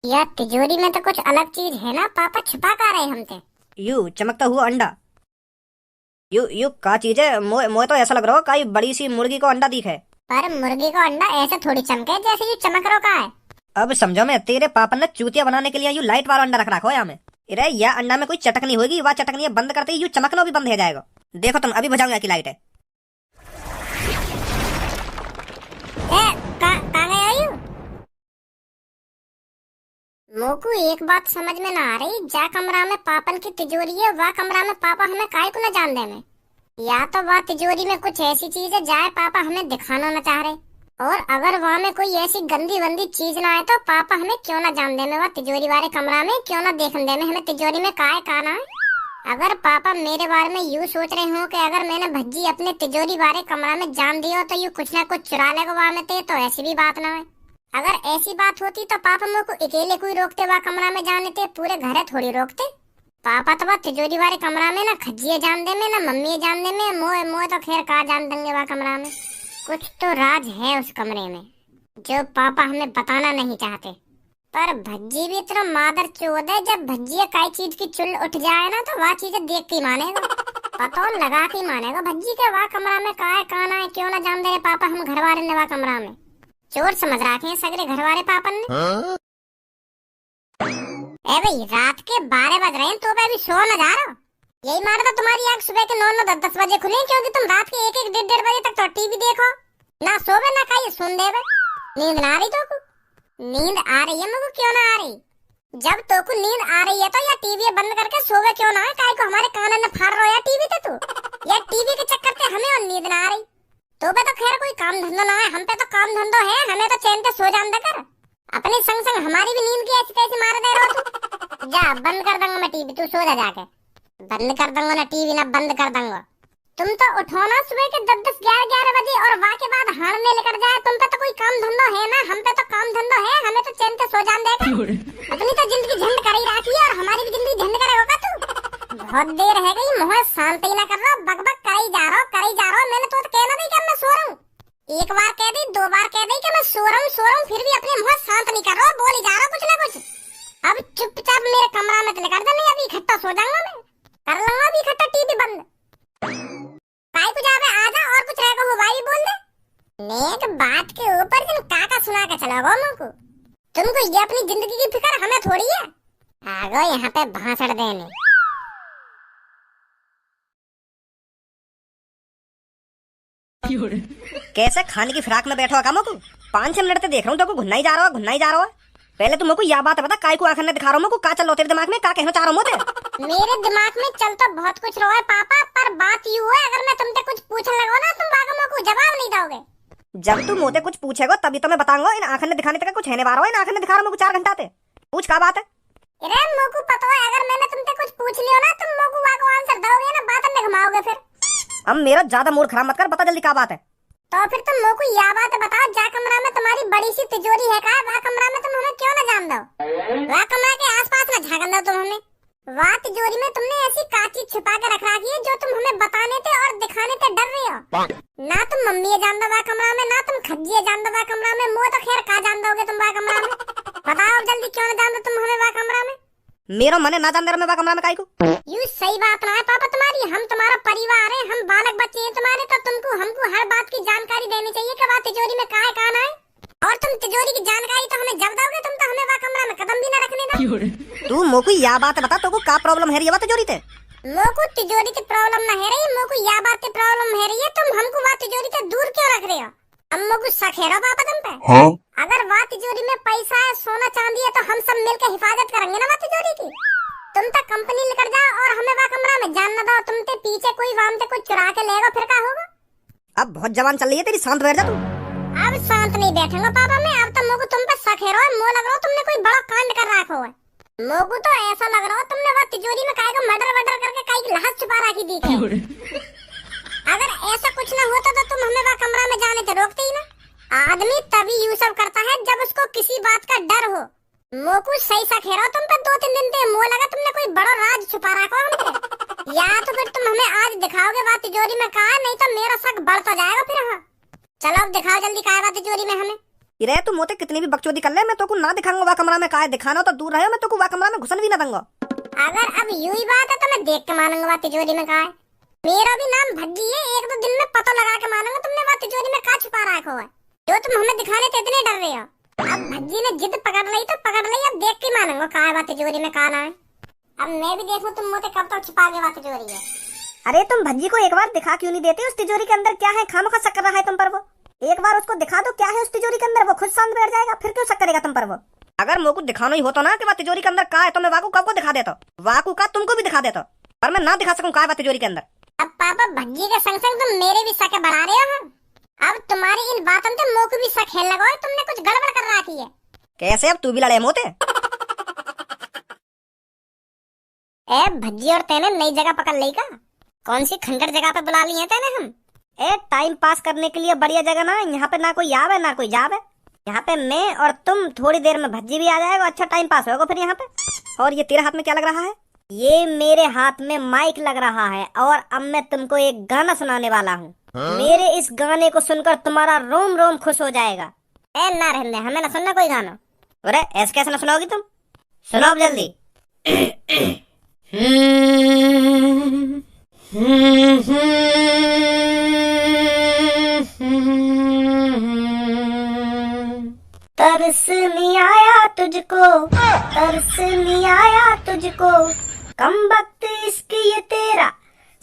यार तिजोरी में तो कुछ अलग चीज है ना, पापा छुपा का रहे हमसे। यू चमकता हुआ अंडा। यू यू का चीज है? मोए मोए तो ऐसा लग रहा हो काई बड़ी सी मुर्गी को अंडा दिखे। पर मुर्गी का अंडा ऐसे थोड़ी चमके जैसे ये चमक रो का है। अब समझो मैं, तेरे पापा ने चूतिया बनाने के लिए यू लाइट वाला अंडा रख रखा हो यहाँ में। अरे यह अंडा में कोई चटकनी होगी, वह चटकनी बंद करते ही यू चमकना भी बंद हो जाएगा। देखो तुम, अभी बुझाऊंगा की लाइट है। कहाँ गए आयु? मोकू एक बात समझ में ना आ रही, जा कमरा में पापन की तिजोरी है, वह कमरा में पापा हमें काय को न जान दे में। या तो वह तिजोरी में कुछ ऐसी चीज है जाए पापा हमें दिखाना न चाह रहे, और अगर वहाँ में कोई ऐसी गंदी वंदी चीज ना आए तो पापा हमें क्यों ना जान दे में, वह तिजोरी वाले कमरा में क्यों ना देखने दे में हमें तिजोरी में काय का ना है। अगर पापा मेरे बारे में यूँ सोच रहे हो कि अगर मैंने भज्जी अपने तिजोरी वाले कमरा में जान दिया तो यू कुछ ना कुछ चुरा लेगा वहाँ में ते, तो ऐसी भी बात ना है। अगर ऐसी बात होती तो पापा मेरे को अकेले कोई रोकते वह कमरा में जाने थे, पूरे घर थोड़ी रोकते। पापा तो वह तिजोरी वाले कमरा में ना खज्जिए जान दे में, ना मम्मी जान दे में, मोए मोए तो खैर कहा जान देंगे वह कमरा में। कुछ तो राज है उस कमरे में जो पापा हमें बताना नहीं चाहते। पर भज्जी भी तो मादर चोद है, जब भज्जी कई चीज की चुल उठ जाए ना तो वह चीजें देख के मानेगा, पता लगा के मानेगा भज्जी के वह कमरा में का है काना है, क्यों ना जान दे रहे पापा हम घर वाले ने वह कमरा में। चोर समझ रखे हैं सगरे घर वाले पापन ने। ए भाई रात के 12 बज रहे हैं तो अभी सो न जा रहा। यही मारा था तुम्हारी आंख सुबह के 9-9 10 बजे खुली, क्योंकि तुम रात के 1-1 1:30 बजे तक तो टीवी देखो, ना सोवे ना खाइए सुन देवे। नींद ना आ रही तो को? नींद आ रही है मुझको, क्यों ना आ रही? जब तो को नींद आ रही है तो या टीवी बंद करके सोवे क्यों ना है, काय को हमारे कान में फाड़ रहा है टीवी ते तू, या टीवी के चक्कर से हमें और नींद ना आ रही। तो पे तो खैर कोई काम धंधा ना है, हम पे तो काम धंधो है, हमें तो चैन से सो जान दे कर। अपने संग संग हमारी भी नींद की ऐसी तैसी मार दे रहा तू। जा बंद कर दूंगा मैं टीवी, तू सो जा जाके। बंद कर दूंगा ना टीवी, ना बंद कर दूंगा। तुम तो उठो ना सुबह के 10-10 11-11 बजे और वहाँ के बाद हार में लेकर जाए, तुम पे तो कोई काम धंधो है ना, हम पे तो काम धंधो है, हमें तो चैन से सो जान देगा। अपनी तो जिंदगी झंड कर ही रखी है और हमारी भी जिंदगी झंड करेगा तू। बहुत देर है गई, मुँह शांति ना कर रहा, बकबक कर ही जा रहा, मैंने तो कहना नहीं कि मैं सो रहा हूँ। एक बार कह दी, 2 बार कह दी कि मैं सो रहा हूँ, फिर भी अपने मुँह शांत नहीं कर रहा, बोल ही जा रहा कुछ ना कुछ। अब चुपचाप मेरे कमरा में लेकर जा, नहीं अभी इकट्ठा सो जाऊंगा मैं, कर लूंगा अभी इकट्ठा टीवी बंद। काय कुछ आवे आजा और कुछ रहेगा हो भाई बोल दे। नेक बात के ऊपर जिन काका सुना के चला गो मुझको, तुमको ये अपनी जिंदगी की फिक्र हमें थोड़ी है। आ गो यहाँ पे भाषण देने। कैसे खाने की फिराक में बैठा काम को 5-6 मिनट से देख रहा हूँ तो घुन्ना ही जा रहा है। पहले तुम को यह बात बता, काय को आखिर दिखा रहा हूँ, का चल रहा तेरे दिमाग में, का कहना चाह रहा हूँ? मेरे दिमाग में चल तो बहुत कुछ रहा है पापा, पर बात यूँ है अगर मैं तुमसे कुछ पूछने लगा ना तुम बागों को जवाब नहीं दोगे। जब तुम मुझे कुछ पूछेगा तभी तो मैं बताऊंगा। इन आखिर ने दिखाने तक कुछ है नहीं बारो, इन आखिर ने दिखा रहा हूँ 4 घंटा से। पूछ का बात है? अरे मोकू पता है अगर मैंने तुमसे कुछ पूछ लियो ना तुम मोकू वाको आंसर दोगे ना, बात में घुमाओगे फिर। अब मेरा ज्यादा मूड खराब मत कर, बता जल्दी क्या बात है। तो फिर तुम मोकू यह बात बताओ, जा कमरा में तुम्हारी बड़ी सी तिजोरी है का, वह कमरा में तुम हमें क्यों न जान दो, वह कमरा के आसपास न झांकन दो तुम हमें। वह तिजोरी में तुमने ऐसी काची छुपा के रख रखी है जो तुम हमें बताने थे और दिखाने थे डर रही हो। ना तुम मम्मी जान दो वह कमरा में, ना तुम खज्जी जान दो वह कमरा में, मुँह तो खैर का जान दोगे तुम वह कमरा में। बताओ जल्दी क्यों न जान दो तुम हमें वह कमरा में। मेरा मन है ना जान दे मैं कमरा में काय को। यू सही बात ना है पापा तुम्हारी, हम तुम्हारा परिवार है, हम बालक बच्चे हैं तुम्हारे, तो तुमको हमको हर बात की जानकारी देनी चाहिए कि वह तिजोरी में कहाँ है ना है। और तुम तिजोरी की जानकारी तो हमें जब दोगे, तुम तो हमें वह कमरा में कदम भी न रखने दो। तू मोको यह बात बता, तो का प्रॉब्लम है ये तिजोरी ते? मोको तिजोरी की प्रॉब्लम न है रही, मोको यह बात की प्रॉब्लम है रही है, तुम हमको वह तिजोरी से दूर क्यों रख रहे हो? अब मोको शक है पापा तुम पे। हाँ? अगर वह तिजोरी में पैसा है, सोना चांदी है, तो हम सब मिलकर हिफाजत करेंगे ना वह तिजोरी की। तुम तक कंपनी लेकर जाओ और हमें वह कमरा में जान न दो, तुम ते पीछे कोई वाम से कुछ चुरा के लेगा फिर क्या होगा? अब बहुत जवान चल रही है तेरी, शांत बैठ जा तू। अब शांत नहीं बैठूंगा पापा मैं, अब तो मोको तुम पे शक है रहा है, लग रहा तुमने कोई बड़ा कांड कर रखा है। मोको तो ऐसा लग रहा है तुमने वह तिजोरी में काय को मर्डर करके काय की लाश छुपा रखी दी थी। अगर ऐसा कुछ न होता तो तुम हमें वह कमरा में जाने से रोकते ही ना। आदमी तभी यूं सब करता है जब उसको किसी बात का डर हो। मोकू सही सा खेरा तुम पर 2-3 दिन से, मुँह लगा तुमने कोई बड़ा राज छुपा रखा हमसे। या तो फिर तुम हमें आज दिखाओगे बात तिजोरी में कहा, नहीं तो मेरा शक बढ़ता जाएगा फिर। हाँ चलो अब दिखाओ जल्दी कहा बात तिजोरी में हमें। इरे तू मोते कितनी भी बकचोदी कर ले, मैं तो को ना दिखाऊंगा वह कमरा में का है। दिखाना हो तो दूर रहो, मैं तो को वह कमरा में घुसन भी ना दूंगा। अगर अब यूं ही बात है तो मैं देख के मानूंगा वह तिजोरी में का है। मेरा भी नाम भज्जी है, एक दो दिन में पता लगा के मानूंगा तुमने वह तिजोरी में का छुपा रखा है जो तुम हमें दिखाने से इतने डर रहे हो। अब भज्जी ने जिद पकड़ ली तो पकड़ ली, अब देख के मानूंगा का है वह तिजोरी में का ना है। अब मैं भी देखूं तुम मोते कब तक छुपा के वह तिजोरी है। अरे तुम भज्जी को एक बार दिखा क्यों नहीं देते उस तिजोरी के अंदर क्या है? खामखा शक कर रहा है तुम पर वो। एक बार उसको दिखा दो क्या है उस तिजोरी के अंदर, वो खुद शांत बैठ जाएगा। फिर क्यों शक करेगा तुम पर वो? अगर मोको दिखाना ही होता ना कि वह तिजोरी के अंदर का है तो मैं वाकू कब को दिखा देता, वाकू का तुमको भी दिखा देता, पर मैं ना दिखा सकूं का है वह तिजोरी के अंदर। अब पापा भज्जी के संग संग तुम मेरे भी शक बढ़ा रहे हो। अब तुम्हारी इन बातों से मोको भी शक है लगा, तुमने कुछ गड़बड़ कर रखी है। कैसे? अब तू भी लड़े मोते? ए भज्जी और तेने नई जगह पकड़ ली का? कौन सी खंडर जगह पे बुला ली है तेने हम? ए टाइम पास करने के लिए बढ़िया जगह ना, यहाँ पे ना कोई आवे ना कोई जावे। यहाँ पे मैं और तुम, थोड़ी देर में भज्जी भी आ जाएगा, अच्छा टाइम पास होगा फिर यहाँ पे। और ये तेरे हाथ में क्या लग रहा है? ये मेरे हाथ में माइक लग रहा है और अब मैं तुमको एक गाना सुनाने वाला हूँ। मेरे इस गाने को सुनकर तुम्हारा रोम रोम खुश हो जाएगा। ए ना रहने, हमें ना सुनना कोई गाना। अरे ऐसे कैसे ना सुनाओगी तुम? सुनाओ जल्दी। तरस नहीं आया तुझको, तरस नहीं आया तुझको, कम वक्त इश्क ये तेरा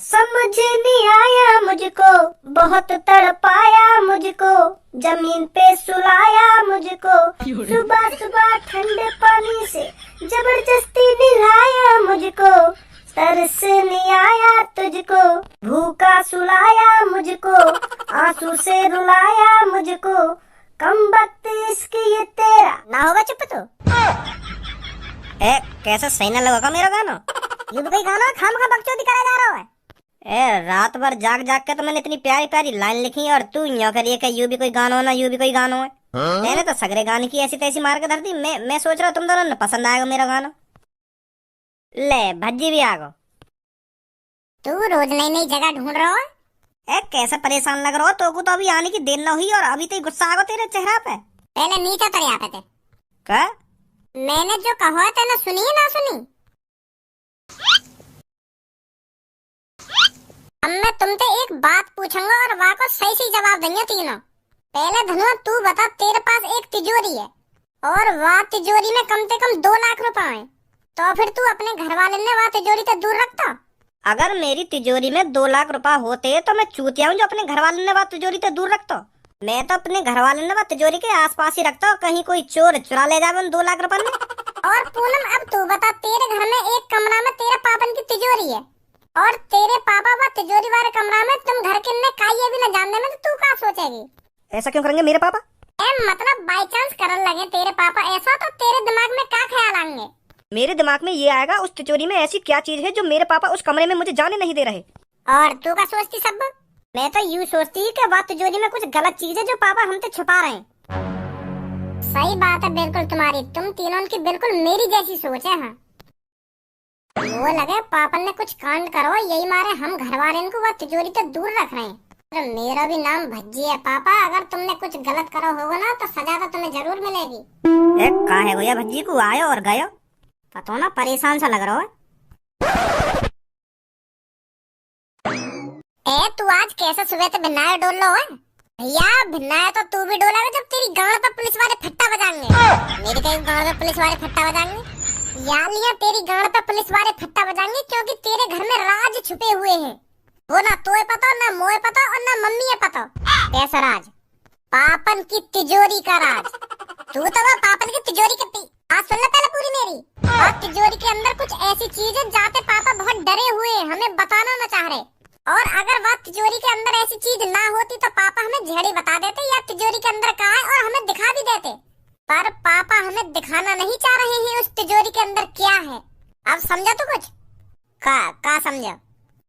समझ नहीं आया मुझको, बहुत तड़पाया मुझको, जमीन पे सुलाया मुझको, सुबह सुबह ठंडे पानी से जबरदस्ती नहलाया मुझको, तरस नहीं आया तुझको, भूखा सुलाया मुझको, आंसू से रुलाया मुझको, कम वक्त इश्क ये तेरा। ना होगा चुप तो। ए कैसा सही ना लगा मेरा गाना? ये भी कोई गाना खामखा बकचोदी करा जा रहा है। ए रात भर जाग जाग के तो मैंने इतनी प्यारी प्यारी लाइन लिखी और तू यूं करिए कि यू भी कोई गाना हो ना यू भी कोई गाना है। मैंने तो सगरे गाने की ऐसी तैसी मार के धर दी। मैं सोच रहा तुम दोनों ने पसंद आएगा मेरा गाना। ले भज्जी भी आ गो। तू रोज नई नई जगह ढूंढ रहा है। ए कैसा परेशान लग रहा हो? तो को तो अभी आने की देर न हुई और अभी तो गुस्सा आ गया तेरे चेहरा पे। पहले नीचे उतर यहाँ पे थे। क्या? मैंने जो कहा था ना सुनी ना सुनी? अब मैं तुमसे एक बात पूछूंगा और वहाँ को सही सही जवाब देंगे तीनों। पहले धनुआ तू बता, तेरे पास एक तिजोरी है और वह तिजोरी में कम से कम 2 लाख रुपए हैं, तो फिर तू अपने घर वाले ने वह तिजोरी से दूर रखता? अगर मेरी तिजोरी में 2 लाख रुपए होते तो मैं चूतिया हूँ जो अपने घर वाले ने वह तिजोरी से दूर रखता। मैं तो अपने घर वाले ने वह तिजोरी के आसपास ही रखता, कहीं कोई चोर चुरा ले जाए 2 लाख रुपए में। और पूनम अब तू बता, तेरे घर में एक कमरा में तेरे पापन की तिजोरी है और तेरे पापा वह तिजोरी वाले कमरा में तुम घर के ने काई भी न जानने में, तो तू क्या सोचेगी? ऐसा क्यों करेंगे मेरे पापा? मतलब बाई चांस करने लगे तेरे पापा ऐसा, तो तेरे दिमाग में क्या ख्याल आएंगे? मेरे दिमाग में ये आएगा उस तिजोरी में ऐसी क्या चीज है जो मेरे पापा उस कमरे में मुझे जाने नहीं दे रहे। और तू क्या सोचती सब? मैं तो यूँ सोचती कि वह तिजोरी में कुछ गलत चीज है जो पापा हमसे छुपा रहे हैं। सही बात है बिल्कुल तुम्हारी, तुम तीनों की बिल्कुल मेरी जैसी सोच है। हाँ वो लगे पापा ने कुछ कांड करो, यही मारे हम घर वाले को वह तिजोरी से दूर रख रहे हैं। तो मेरा भी नाम भज्जी है पापा, अगर तुमने कुछ गलत करो होगा ना तो सजा तो तुम्हें जरूर मिलेगी। का है भैया भज्जी को आयो और गयो, पता ना परेशान सा लग रहा है। तू आज कैसे सुबह से भिन्नाया डोल लो है? भैया भिन्नाया तो तू भी डोला जब तेरी गांड पे पुलिस वाले फट्टा बजाएंगे। मेरी कहीं गांड पे पुलिस वाले फट्टा बजाएंगे? यालियां तेरी गांड पे पुलिस वाले फट्टा बजाएंगे क्योंकि तेरे घर में राज छुपे हुए हैं। वो ना तोए पता, ना मोए पता और ना मम्मी है पता। कैसा राज? पापन की तिजोरी का राज। तू तो वो पापन की तिजोरी की आज सुन ले पहले पूरी मेरी। और तिजोरी के अंदर कुछ ऐसी चीज है जाते पापा बहुत डरे हुए, हमें बताना न चाह रहे। और अगर वह तिजोरी के अंदर ऐसी चीज ना होती तो पापा हमें झड़ी बता देते या तिजोरी के अंदर क्या है और हमें दिखा भी देते। पर पापा हमें दिखाना नहीं चाह रहे हैं उस तिजोरी के अंदर क्या है। अब समझा तू कुछ? का समझा?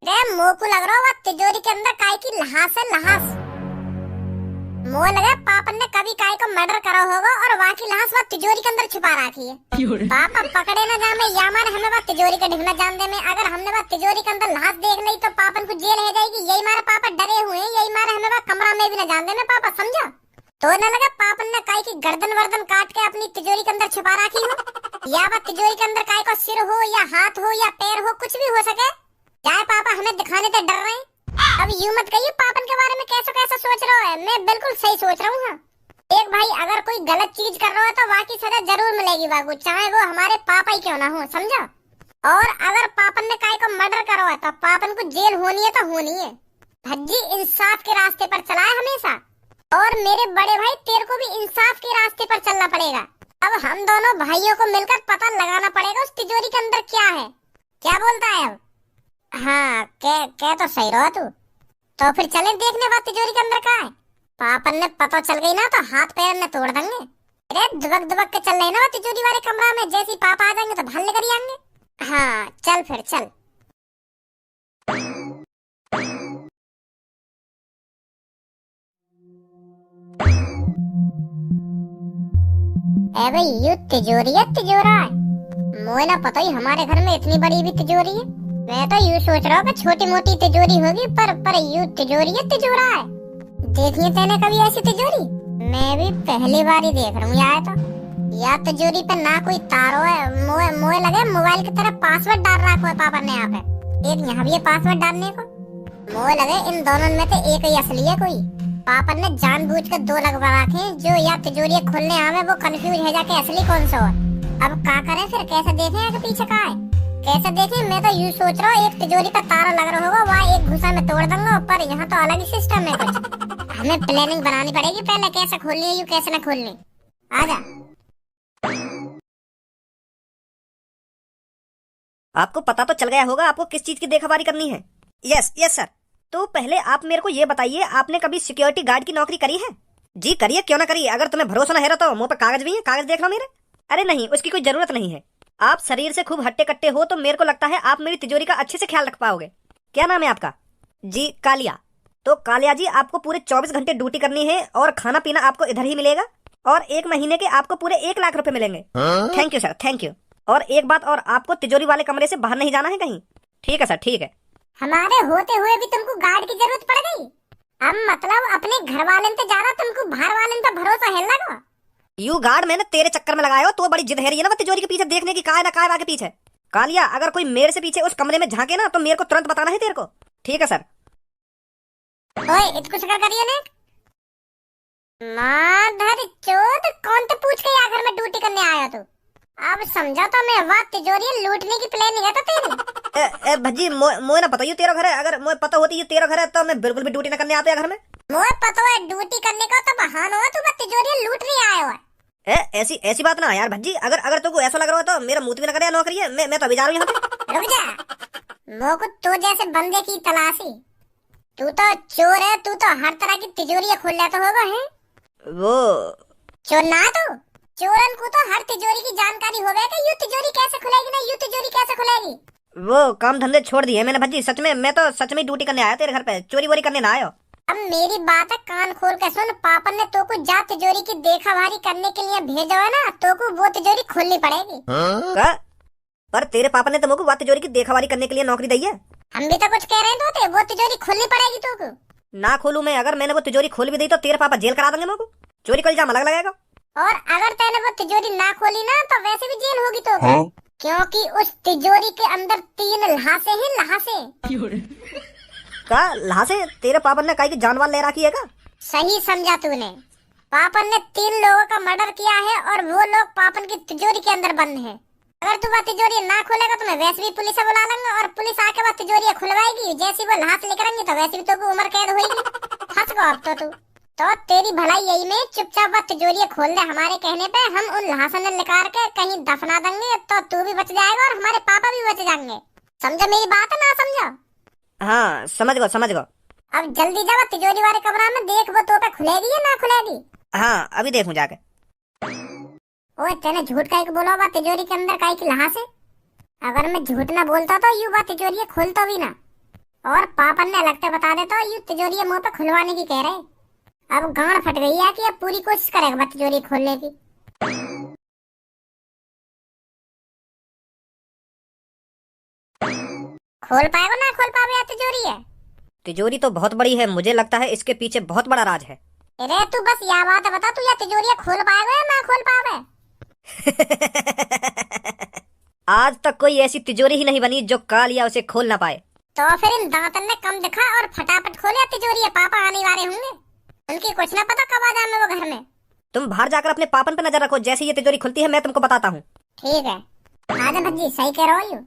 रे मोकू लग रहा है तिजोरी के अंदर काय की लहास है, लहास। मोह लगा पापा ने कभी काय को मर्डर करा होगा और वहाँ की लाश वह तिजोरी के अंदर छुपा रखी है। पापा पकड़े न जामे या मारे हमें वह तिजोरी का ढूंढना जान दे में। अगर हमने वह तिजोरी के अंदर लाश देख ली तो पापन को जेल हो जाएगी। यही मारे पापा डरे हुए हैं, यही मारे हमें वह कमरा में भी न जान दे में पापा, समझा? तो न लगा पापन ने काई की गर्दन वर्दन काट के अपनी तिजोरी के अंदर छुपा रखी हो, या वह तिजोरी के अंदर काई को सिर हो या हाथ हो या पैर हो, कुछ भी हो सके। क्या है पापा हमें दिखाने से डर रहे हैं? अब यूं मत कहिए पापन के बारे में कैसा कैसा सोच रहे हो। मैं बिल्कुल सही सोच रहा हूँ। एक भाई अगर कोई गलत चीज कर रहा है तो वहाँ की सजा जरूर मिलेगी वागू, चाहे वो हमारे पापा ही क्यों ना हो, समझा। और अगर पापन ने काय को मर्डर करो है तो पापन को जेल होनी है तो होनी है। भज्जी इंसाफ के रास्ते पर चला है हमेशा, और मेरे बड़े भाई तेरे को भी इंसाफ के रास्ते पर चलना पड़ेगा। अब हम दोनों भाइयों को मिलकर पता लगाना पड़ेगा उस तिजोरी के अंदर क्या है। क्या बोलता है अब? हाँ क्या तो सही रहो तू। तो फिर चले देखने बाद तिजोरी के अंदर क्या है। पापन ने पता चल गई ना तो हाथ पैर में तोड़ देंगे। अरे दुबक दुबक के चल रहे ना वो तिजोरी वाले कमरा में, जैसे ही पापा आ जाएंगे तो भाल लेकर ही आएंगे। हाँ चल फिर चल। भाई यू तिजोरी है तिजोरा है, मोए ना पता ही हमारे घर में इतनी बड़ी भी तिजोरी है। मैं तो यूँ सोच रहा हूँ कि छोटी मोटी तिजोरी होगी, पर यू तिजोरी है तिजोरा है। देखिए तेने कभी ऐसी तिजोरी? मैं भी पहली बार ही देख रहा हूँ। यार तो या तिजोरी पे ना कोई तारो है, मोए लगे मोबाइल की तरह पासवर्ड डाल रखा है पापा ने यहाँ पे। एक यहाँ भी है पासवर्ड डालने को। मोए लगे इन दोनों में से एक ही असली है कोई। पापा ने जानबूझकर दो लगवा रखे हैं, जो या तिजोरी खोलने आवे वो कंफ्यूज है जाके असली कौन सा है। अब क्या करें फिर, कैसे देखें आगे पीछे का है, कैसे देखें। मैं तो यूँ सोच रहा हूँ एक तिजोरी का तारा लग रहा होगा, वहाँ एक घुसा में तोड़ दूंगा, पर यहाँ तो अलग ही सिस्टम है कुछ। हमें प्लानिंग बनानी पड़ेगी पहले, कैसे खोलनी है यू कैसे न खोलनी। आजा। आपको पता तो चल गया होगा आपको किस चीज की देखभाली करनी है। Yes sir. तो पहले आप मेरे को ये बताइए, आपने कभी सिक्योरिटी गार्ड की नौकरी करी है? जी करिए, क्यों ना करिए। अगर तुम्हें भरोसा ना है तो मुंह पर कागज भी है, कागज देख लो मेरे। अरे नहीं, उसकी कोई जरूरत नहीं है। आप शरीर से खूब हट्टे कट्टे हो तो मेरे को लगता है आप मेरी तिजोरी का अच्छे से ख्याल रख पाओगे। क्या नाम है आपका? जी कालिया। तो कालिया जी, आपको पूरे 24 घंटे ड्यूटी करनी है और खाना पीना आपको इधर ही मिलेगा, और 1 महीने के आपको पूरे 1 लाख रुपए मिलेंगे। Thank you sir, thank you. और एक बात और, आपको तिजोरी वाले कमरे से बाहर नहीं जाना है कहीं। ठीक है सर, ठीक है। हमारे होते हुए भी तुमको गार्ड की जरूरत पड़ गई? अब मतलब अपने घर वाले पे ज्यादा तुमको बाहर वाले पे भरोसा है लगा? यू गार्ड मैंने तेरे चक्कर में लगाया हो, तो बड़ी जिद है रही है ना तिजोरी के पीछे देखने की, काय ना काय आगे पीछे। कालिया, अगर कोई मेरे से पीछे उस कमरे में झांके ना तो मेरे को तुरंत बताना है तेरे को। ठीक है सर। ओए इतकुछ का करिए ने माधर चोद, कौन तो पूछ के घर में ड्यूटी करने आया तू? अब समझा तो मैं, वाह तिजोरी लूटने की प्लानिंग है तो तेरी। भज्जी मोए ना पता, ये तेरा घर है। अगर मोए पता होती ये तेरा घर है तो मैं बिल्कुल भी ड्यूटी ना करने आता घर में। मोए पता है ड्यूटी करने का तो बहाना है, तू तिजोरी लूट नहीं आया है। ऐसी बात ना यार भज्जी, अगर तुमको ऐसा लग रहा हो तो मेरा मुंह भी ना करे नौकरी है। मैं तो अभी जा रहा हूँ यहाँ पे। रुक जा, मो को तो जैसे बंदे की तलाशी। तू तो चोर है, तू तो हर तरह की तिजोरी खोल लेता होगा है। वो चोर ना तू, चोरन को तो हर तिजोरी की जानकारी होगा कि यू तिजोरी कैसे खुलेगी ना यू तिजोरी कैसे खुलेगी। वो काम धंधे छोड़ दिए मैंने भज्जी, सच में। मैं तो सच में ड्यूटी करने आया तेरे घर पे, चोरी वोरी करने ना आयो। अब मेरी बात है कान खोल के सुन, पापन ने तो को जा तिजोरी की देखभाली करने के लिए भेजा है ना, तो को वो तिजोरी खोलनी पड़ेगी। पर तेरे पापा ने तो मुझको वो तिजोरी की देखभाली करने के लिए नौकरी दी है। हम भी तो कुछ कह रहे हैं तो वो तिजोरी खोलनी पड़ेगी तो को। ना खोलू मैं, अगर मैंने वो तिजोरी खोल भी दी तो तेरे पापा जेल करा देंगे मुझको। चोरी का इल्जाम अलग लगेगा। और अगर तैने वो तिजोरी ना खोली ना तो वैसे भी जेल होगी तो क्योंकि उस तिजोरी के अंदर 3 लहासे हैं, लहासे। का लहासे? तेरे पापन ने काई की जानवर ले रखी है का? सही समझा तूने। पापन ने 3 लोगों का मर्डर किया है और वो लोग पापन की तिजोरी के अंदर बंद हैं। अगर तू वो तिजोरी ना खोलेगा तो मैं वैसे भी पुलिस बुला लूंगा, और पुलिस आके वो तिजोरी खुलवाएगी। जैसी वो लहास लेकर आएंगे तो वैसे भी तो उम्र कैद होगी। फंस गो अब तो तू। तो तेरी भलाई यही में चुपचाप वो तिजोरी खोल दे हमारे कहने पे, हम उन लहासन निकाल के कहीं दफना देंगे तो तू भी बच जाएगा और हमारे पापा भी बच जाएंगे। समझा मेरी बात है ना समझा? हाँ समझ गो। अब जल्दी जा तिजोरी वाले कमरा में देख वो तो पे खुलेगी या ना खुलेगी। हाँ अभी देखूं जाके। ओए तेने झूठ काहे को बोला? वो तिजोरी के अंदर काहे की लहास है? अगर मैं झूठ ना बोलता तो यू वो तिजोरी खोलता भी ना, और पापन ने लगते बता देता यू तिजोरी मुंह पे खुलवाने की कह रहे। अब गांड फट गई है कि अब पूरी कोशिश करेगा वो तिजोरी खोलने की। खोल पाएगा ना खोल पावे या तिजोरी है? तिजोरी तो बहुत बड़ी है, मुझे लगता है इसके पीछे बहुत बड़ा राज है। अरे तू बस यह बात बता, तू या तिजोरियां खोल पाएगा या ना खोल पावे? आज तक कोई ऐसी तिजोरी ही नहीं बनी जो कालिया उसे खोल ना पाए। तो फिर इन दांतन ने कम दिखा और फटाफट खोले तिजोरी, पापा आने वाले होंगे, उनकी कुछ ना पता कब आ जाए वो घर में। तुम बाहर जाकर अपने पापन पे नजर रखो, जैसे ये तिजोरी खुलती है मैं तुमको बताता हूँ। ठीक है, आजा भज्जी, सही कह रहा हो।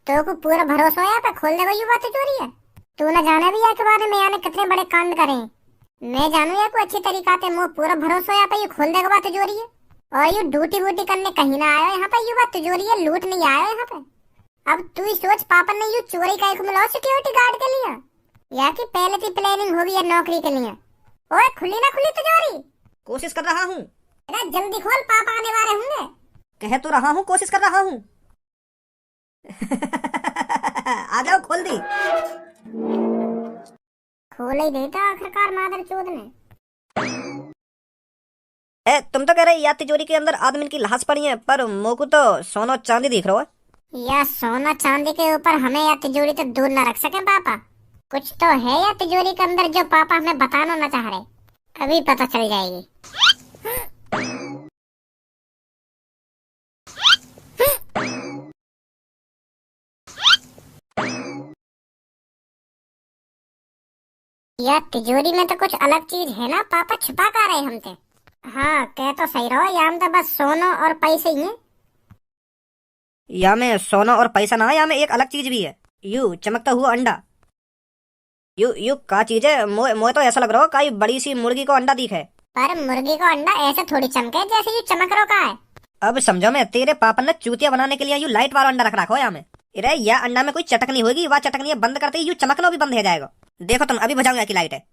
तो को पूरा भरोसा है पे खोल देगा युवा तिजोरी है। तू न जाने भी है के बारे में यानी कितने बड़े कांड करे। मैं जानू या कोई अच्छी तरीका से मुझे पूरा भरोसा है पे ये खोल देगा बात तिजोरी है। और ये ड्यूटी वूटी करने कहीं ना आया यहाँ पे, युवा तिजोरी है लूट नहीं आया यहाँ पे। अब तू ही सोच, पापा ने यू चोरी का एक मिला सिक्योरिटी गार्ड के लिए, या कि पहले से प्लानिंग होगी है नौकरी के लिए। ओए खुली ना खुली तिजोरी? कोशिश कर रहा हूँ। अरे जल्दी खोल, पापा आने वाले होंगे। कह तो रहा हूँ, कोशिश कर रहा हूँ। आ जाओ, खोल दी। खोल ही देता आखिरकार मादर चोद ने। तुम तो कह रहे या तिजोरी के अंदर आदमी की लाश पड़ी है, पर मोकू तो सोना चांदी दिख रहा है। या सोना चांदी के ऊपर हमें या तिजोरी तो दूर न रख सके पापा। कुछ तो है या तिजोरी के अंदर जो पापा हमें बताना न चाह रहे, अभी पता चल जाएगी। या तिजोरी में तो कुछ अलग चीज है ना, पापा छुपा कर रहे हमसे। हाँ कह तो सही रहो, या हम तो बस सोना और पैसे ही हैं। या में सोना और पैसा ना, या में एक अलग चीज भी है, यू चमकता हुआ अंडा। यू का चीज है? मोए तो ऐसा लग रहा हो काई बड़ी सी मुर्गी को अंडा दिखे। पर मुर्गी को अंडा ऐसे थोड़ी चमके जैसे यू चमक रो का है। अब समझो, मैं तेरे पापा ने चूतिया बनाने के लिए यू लाइट वाला अंडा रख रखा हो या में। अरे या अंडा में कोई चटकनी होगी, वह चटकनी बंद करते ही यू चमकना भी बंद हो जाएगा। देखो तुम, अभी बुझाऊंगा की लाइट है।